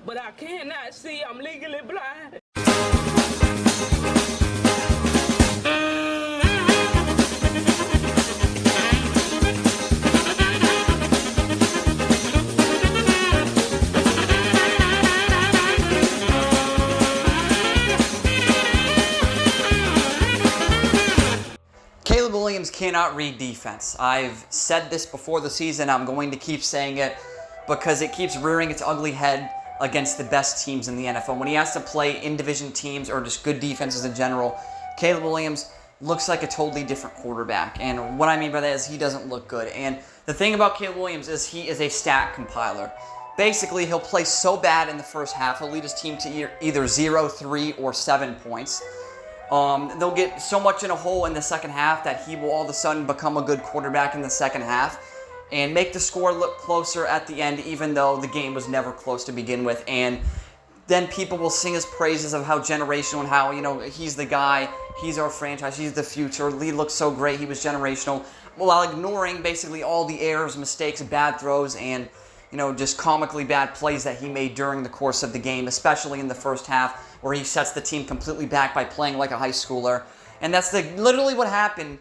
but I cannot see. I'm legally blind. Caleb Williams cannot read defense. I've said this before the season. I'm going to keep saying it because it keeps rearing its ugly head against the best teams in the NFL. When he has to play in division teams or just good defenses in general, Caleb Williams looks like a totally different quarterback. And what I mean by that is he doesn't look good. And the thing about Caleb Williams is he is a stat compiler. Basically, he'll play so bad in the first half, he'll lead his team to either 0, 3, or 7 points. They'll get so much in a hole in the second half that he will all of a sudden become a good quarterback in the second half and make the score look closer at the end, even though the game was never close to begin with. And then people will sing his praises of how generational and how, he's the guy, he's our franchise, he's the future, he looks so great, he was generational, while ignoring basically all the errors, mistakes, bad throws, and just comically bad plays that he made during the course of the game, especially in the first half, where he sets the team completely back by playing like a high schooler. And that's literally what happened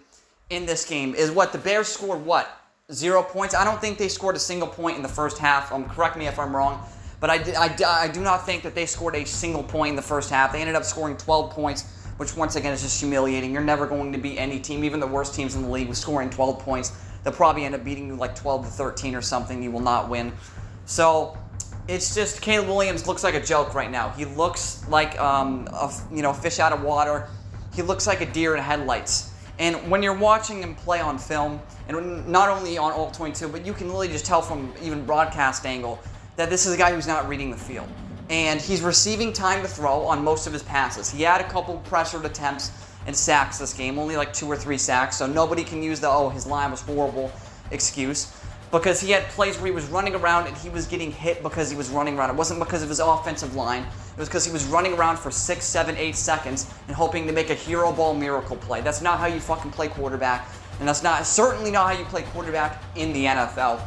in this game, is the Bears scored 0 points? I don't think they scored a single point in the first half. Correct me if I'm wrong, but I do not think that they scored a single point in the first half. They ended up scoring 12 points, which once again is just humiliating. You're never going to beat any team, even the worst teams in the league, with scoring 12 points. They'll probably end up beating you like 12-13 or something. You will not win. So it's just Caleb Williams looks like a joke right now. He looks like a fish out of water. He looks like a deer in headlights. And when you're watching him play on film, and not only on All 22, but you can really just tell from even broadcast angle that this is a guy who's not reading the field. And he's receiving time to throw on most of his passes. He had a couple pressured attempts and sacks this game, only like 2 or 3 sacks, so nobody can use his line was horrible excuse, because he had plays where he was running around and he was getting hit because he was running around. It wasn't because of his offensive line. It was because he was running around for 6, 7, 8 seconds and hoping to make a hero ball miracle play. That's not how you fucking play quarterback, and that's certainly not how you play quarterback in the NFL.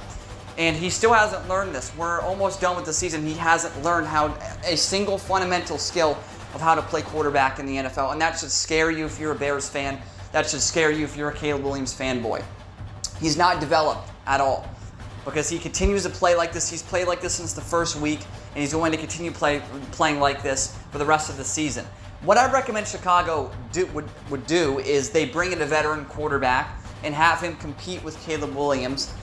And he still hasn't learned this. We're almost done with the season. He hasn't learned a single fundamental skill of how to play quarterback in the NFL, and that should scare you if you're a Bears fan. That should scare you if you're a Caleb Williams fanboy. He's not developed at all, because he continues to play like this. He's played like this since the first week, and he's going to continue playing like this for the rest of the season. What I recommend Chicago would do is they bring in a veteran quarterback and have him compete with Caleb Williams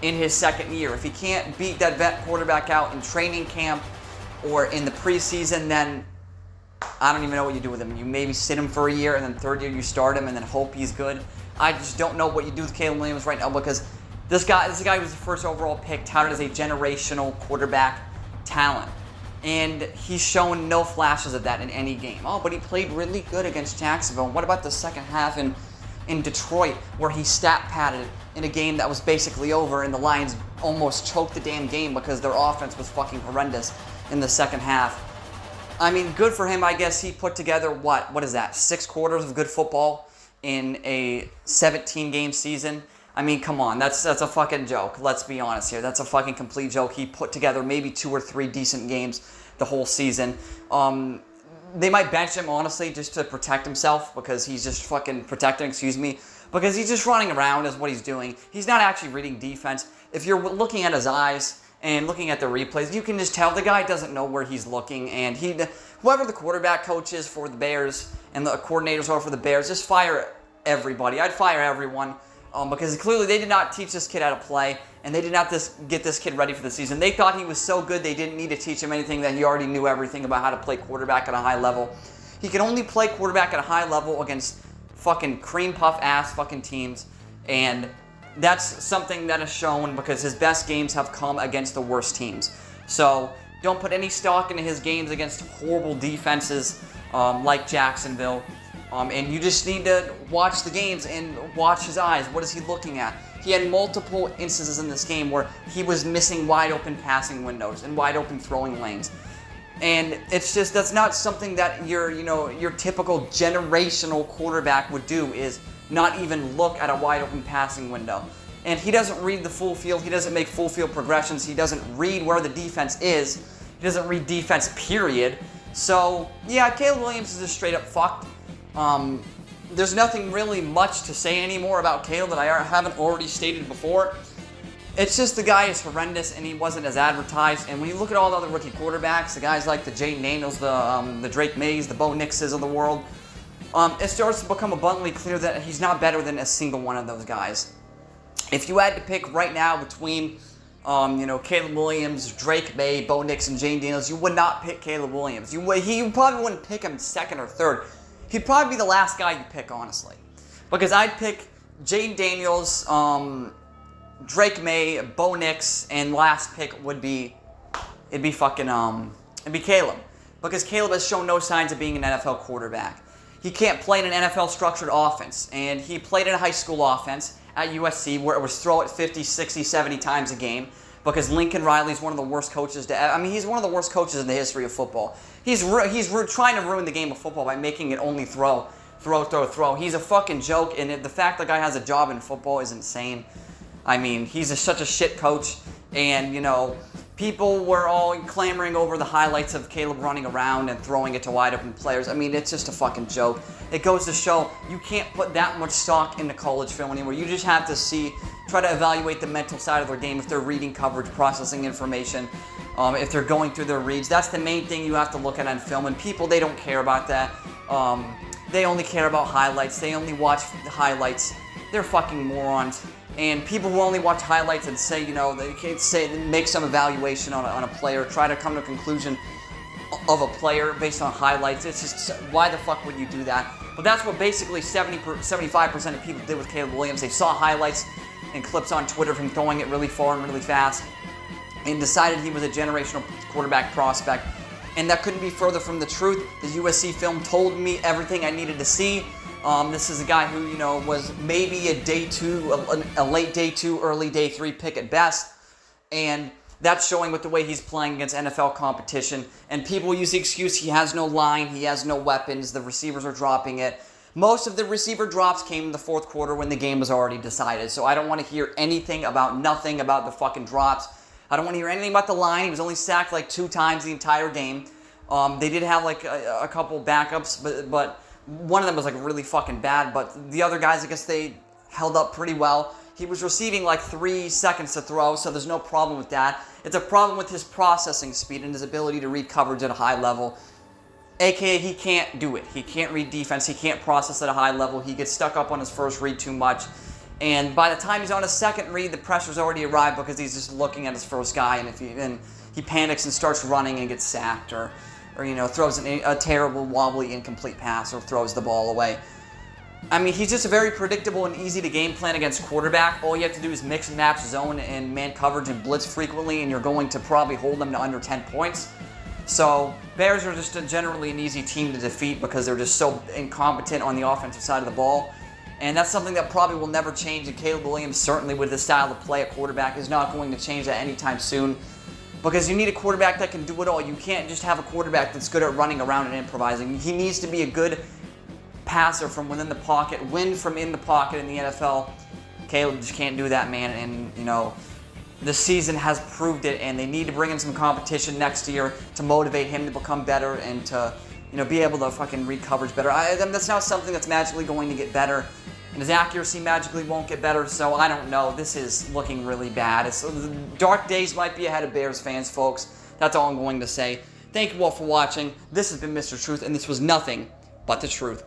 in his second year. If he can't beat that vet quarterback out in training camp or in the preseason, then I don't even know what you do with him. You maybe sit him for a year, and then third year you start him and then hope he's good. I just don't know what you do with Caleb Williams right now, because this guy was the first overall pick, touted as a generational quarterback talent. And he's shown no flashes of that in any game. Oh, but he played really good against Jacksonville. What about the second half in Detroit, where he stat padded in a game that was basically over, and the Lions almost choked the damn game because their offense was fucking horrendous in the second half? I mean, good for him, I guess. He put together, what is that, 6 quarters of good football in a 17-game season? I mean, come on, that's a fucking joke. Let's be honest here. That's a fucking complete joke. He put together maybe 2 or 3 decent games the whole season. They might bench him, honestly, just to protect himself, because he's just fucking because he's just running around is what he's doing. He's not actually reading defense. If you're looking at his eyes and looking at the replays, you can just tell the guy doesn't know where he's looking, and whoever the quarterback coach is for the Bears and the coordinators are for the Bears, just fire everybody. I'd fire everyone, because clearly they did not teach this kid how to play, and they did not get this kid ready for the season. They thought he was so good they didn't need to teach him anything, that he already knew everything about how to play quarterback at a high level. He can only play quarterback at a high level against fucking cream puff ass fucking teams, and that's something that is shown because his best games have come against the worst teams. So don't put any stock into his games against horrible defenses like Jacksonville. And you just need to watch the games and watch his eyes. What is he looking at? He had multiple instances in this game where he was missing wide open passing windows and wide open throwing lanes. And it's just, that's not something that your typical generational quarterback would do, is not even look at a wide open passing window. And he doesn't read the full field. He doesn't make full field progressions. He doesn't read where the defense is. He doesn't read defense, period. So, yeah, Caleb Williams is just straight up fucked. There's nothing really much to say anymore about Caleb that I haven't already stated before. It's just the guy is horrendous, and he wasn't as advertised. And when you look at all the other rookie quarterbacks, the guys like the Jayden Daniels, the Drake Mays, the Bo Nixes of the world, it starts to become abundantly clear that he's not better than a single one of those guys. If you had to pick right now between, Caleb Williams, Drake May, Bo Nix, and Jayden Daniels, you would not pick Caleb Williams. You probably wouldn't pick him second or third. He'd probably be the last guy you pick, honestly, because I'd pick Jayden Daniels, Drake May, Bo Nix, and last pick it'd be Caleb, because Caleb has shown no signs of being an NFL quarterback. He can't play in an NFL structured offense, and he played in a high school offense at USC where it was throw it 50, 60, 70 times a game, because Lincoln Riley's one of the worst coaches he's one of the worst coaches in the history of football. He's trying to ruin the game of football by making it only throw. He's a fucking joke, and the fact the guy has a job in football is insane. I mean, he's such a shit coach, and, people were all clamoring over the highlights of Caleb running around and throwing it to wide open players. I mean, it's just a fucking joke. It goes to show you can't put that much stock into college film anymore. You just have to try to evaluate the mental side of their game, if they're reading coverage, processing information, if they're going through their reads. That's the main thing you have to look at on film, and people, they don't care about that. They only care about highlights. They only watch the highlights. They're fucking morons. And people who only watch highlights and say, they can't make some evaluation on a player, try to come to a conclusion of a player based on highlights. It's just, why the fuck would you do that? But that's what basically 75% of people did with Caleb Williams. They saw highlights and clips on Twitter of him throwing it really far and really fast, and decided he was a generational quarterback prospect. And that couldn't be further from the truth. The USC film told me everything I needed to see. This is a guy who, was maybe a day two, a late day two, early day three pick at best. And that's showing with the way he's playing against NFL competition. And people use the excuse he has no line, he has no weapons, the receivers are dropping it. Most of the receiver drops came in the fourth quarter when the game was already decided. So I don't want to hear nothing about the fucking drops. I don't want to hear anything about the line. He was only sacked like 2 times the entire game. They did have like a couple backups, but one of them was like really fucking bad, but the other guys, I guess they held up pretty well. He was receiving like 3 seconds to throw, so there's no problem with that. It's a problem with his processing speed and his ability to read coverage at a high level. AKA, he can't do it. He can't read defense. He can't process at a high level. He gets stuck up on his first read too much. And by the time he's on his second read, the pressure's already arrived because he's just looking at his first guy, and he panics and starts running and gets sacked, or throws a terrible, wobbly, incomplete pass, or throws the ball away. I mean, he's just a very predictable and easy to game plan against quarterback. All you have to do is mix and match zone and man coverage and blitz frequently, and you're going to probably hold them to under 10 points. So, Bears are just generally an easy team to defeat because they're just so incompetent on the offensive side of the ball. And that's something that probably will never change, and Caleb Williams, certainly with the style of play at quarterback, is not going to change that anytime soon. Because you need a quarterback that can do it all. You can't just have a quarterback that's good at running around and improvising. He needs to be a good passer from within the pocket, win from in the pocket in the NFL. Caleb just can't do that, man. And, the season has proved it, and they need to bring in some competition next year to motivate him to become better and to, be able to fucking read coverage better. That's not something that's magically going to get better. And his accuracy magically won't get better, so I don't know. This is looking really bad. Dark days might be ahead of Bears fans, folks. That's all I'm going to say. Thank you all for watching. This has been Mr. Truth, and this was nothing but the truth.